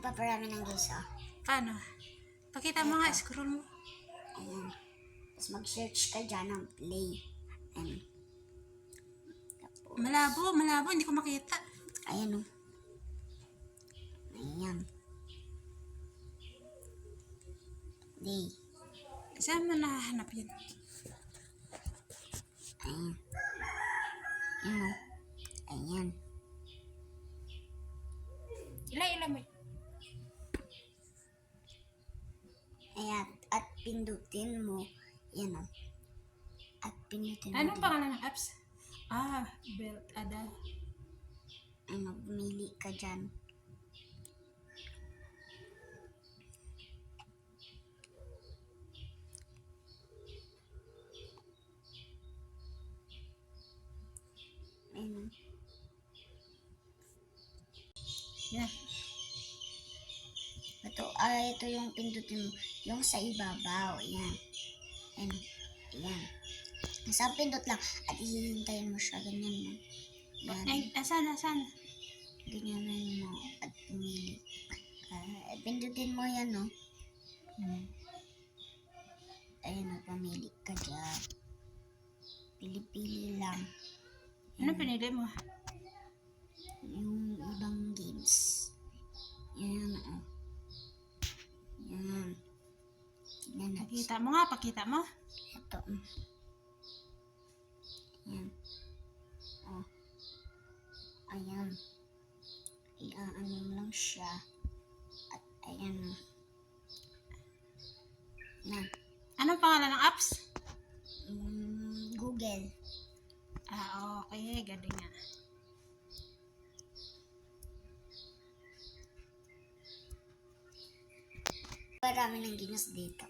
magpaparami ng guys, ah. Paano? Pakita mo nga, scroll mo. Ayan. Tapos mag-search ka dyan ng play. Ayan. Tapos, Malabo, hindi ko makita. ayan, oh. Ayan. Play. Saan mo nahanap yun? Ayan. Ayan, oh. Ayan. Ila mo. Ayan. At pindutin mo. Ayan, oh. At pindutin mo. Anong pangalan ng apps? Belt Ada. Ano, pumili ka dyan. Ayan. Yan. Ito yung pindutin mo. Yung sa ibabaw. Ayan. Ayan. Ayan. Isang pindot lang. At hihintayin mo siya. Ganyan mo. Yan. Ay, asan? Ganyan mo. At pumili. Pindutin mo yan, no? Ayan, no, pamili ka dyan. Pili-pili lang. Anong pinili mo? Yung ibang games. Yan, oh. Yan. Yan, Pakita mo. ito. Yan. Oh. Ayan. Iaano lang siya. At ayan. Yan. Anong pangalan ng apps? Google. Okay, galing nga. Marami ng games dito.